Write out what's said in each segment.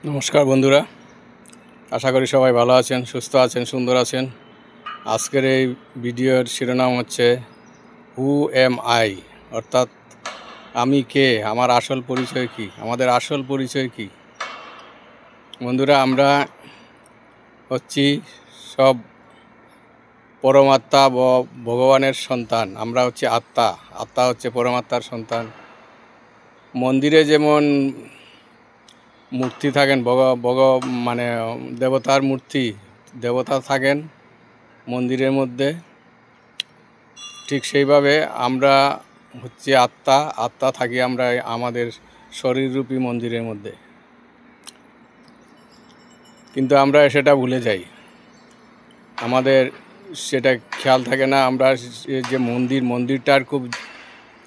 নমস্কার বন্ধুরা, আশা করি সবাই ভালো আছেন, সুস্থ আছেন, সুন্দর আছেন। আজকের এই ভিডিওর শিরোনাম হচ্ছে হু এম আই, অর্থাৎ আমি কে, আমার আসল পরিচয় কি, আমাদের আসল পরিচয় কি। বন্ধুরা, আমরা হচ্ছি সব পরমাত্মা ভগবানের সন্তান। আমরা হচ্ছে আত্মা, আত্মা হচ্ছে পরমাত্মার সন্তান। মন্দিরে যেমন মূর্তি থাকেন, মানে দেবতার মূর্তি, দেবতা থাকেন মন্দিরের মধ্যে, ঠিক সেইভাবে আমরা হচ্ছে আত্মা। আত্মা থাকি আমরা আমাদের শরীররূপী মন্দিরের মধ্যে, কিন্তু আমরা সেটা ভুলে যাই, আমাদের সেটা খেয়াল থাকে না। আমরা যে মন্দিরটার খুব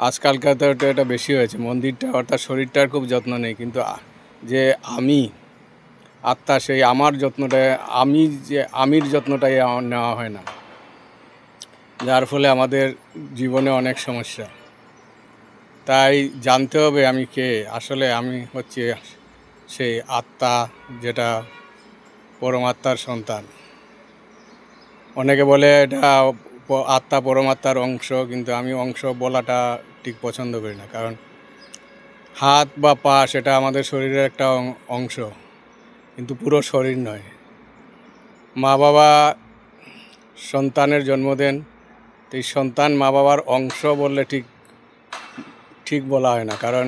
আজকালকার তো এটা বেশি হয়েছে, মন্দিরটা অর্থাৎ শরীরটার খুব যত্ন নেই, কিন্তু যে আমি আত্মা, সেই আমার যত্নটা, আমির যত্নটাই নেওয়া হয় না, যার ফলে আমাদের জীবনে অনেক সমস্যা। তাই জানতে হবে আমি কে। আসলে আমি হচ্ছে সেই আত্মা, যেটা পরমাত্মার সন্তান। অনেকে বলে এটা আত্মা পরমাত্মার অংশ, কিন্তু আমি অংশ বলাটা ঠিক পছন্দ করি না। কারণ হাত বা পা সেটা আমাদের শরীরের একটা অংশ, কিন্তু পুরো শরীর নয়। মা বাবা সন্তানের জন্ম দেন, এই সন্তান মা বাবার অংশ বললে ঠিক বলা হয় না। কারণ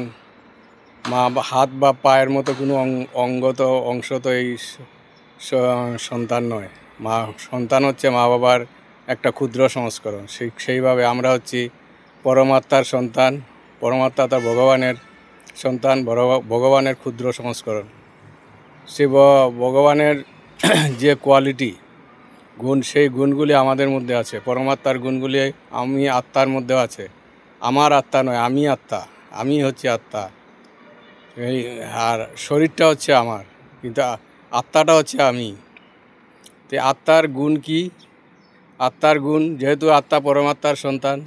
হাত বা পায়ের মতো কোনো অংশ তো এই সন্তান নয়। সন্তান হচ্ছে মা বাবার একটা ক্ষুদ্র সংস্করণ। সেইভাবে আমরা হচ্ছি পরমাত্মার সন্তান। পরমাত্মা তার ভগবানের সন্তান, ভগবানের ক্ষুদ্র সংস্করণ। সে ভগবানের যে কোয়ালিটি, গুণ, সেই গুণগুলি আমাদের মধ্যে আছে। পরমাত্মার গুণগুলি আমি আত্মার মধ্যেও আছে। আমার আত্মা নয়, আমি আত্মা, আমি হচ্ছে আত্মা। আর শরীরটা হচ্ছে আমার, কিন্তু আত্মাটা হচ্ছে আমি। তো আত্মার গুণ কি? আত্মার গুণ, যেহেতু আত্মা পরমাত্মার সন্তান,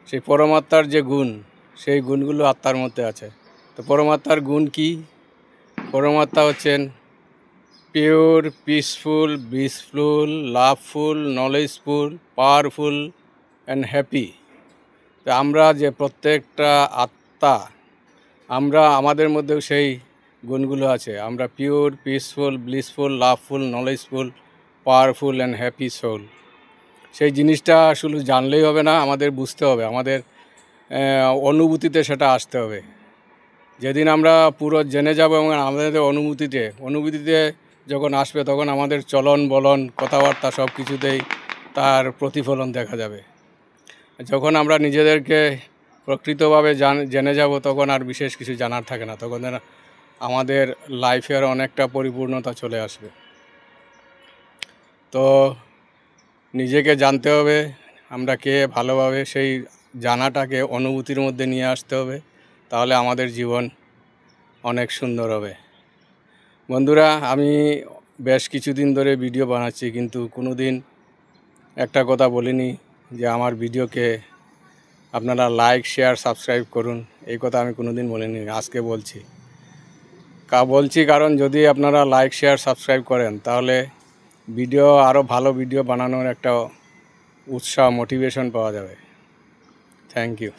সেই পরমাত্মার যে গুণ, সেই গুণগুলো আত্মার মধ্যে আছে। তো পরমাত্মার গুণ কি? পরমাত্মা হচ্ছেন pure, peaceful, blissful, loveful, knowledgeful, powerful and happy. তো আমরা যে প্রত্যেকটা আত্মা, আমাদের মধ্যেও সেই গুণগুলো আছে। আমরা pure, peaceful, blissful, loveful, knowledgeful, powerful and happy soul. সেই জিনিসটা শুধু জানলেই হবে না, আমাদের বুঝতে হবে, আমাদের অনুভূতিতে সেটা আসতে হবে। যেদিন আমরা পুরো জেনে যাব এবং আমাদের অনুভূতিতে যখন আসবে, তখন আমাদের চলন বলন, কথাবার্তা সব কিছুতেই তার প্রতিফলন দেখা যাবে। যখন আমরা নিজেদেরকে প্রকৃতভাবে জেনে যাব, তখন আর বিশেষ কিছু জানার থাকে না। তখন আমাদের লাইফের অনেকটা পরিপূর্ণতা চলে আসবে। তো নিজেকে জানতে হবে আমরা কে, ভালোভাবে সেই জানাটাকে অনুভূতির মধ্যে নিয়ে আসতে হবে। তাহলে আমাদের জীবন অনেক সুন্দর হবে। বন্ধুরা, আমি বেশ কিছুদিন ধরে ভিডিও বানাচ্ছি, কিন্তু কোনো দিন একটা কথা বলিনি যে আমার ভিডিওকে আপনারা লাইক, শেয়ার, সাবস্ক্রাইব করুন। এই কথা আমি কোনো দিন বলিনি, আজকে বলছি। কারণ যদি আপনারা লাইক, শেয়ার, সাবস্ক্রাইব করেন, তাহলে আরও ভালো ভিডিও বানানোর একটা উৎসাহ, মোটিভেশন পাওয়া যাবে। Thank you.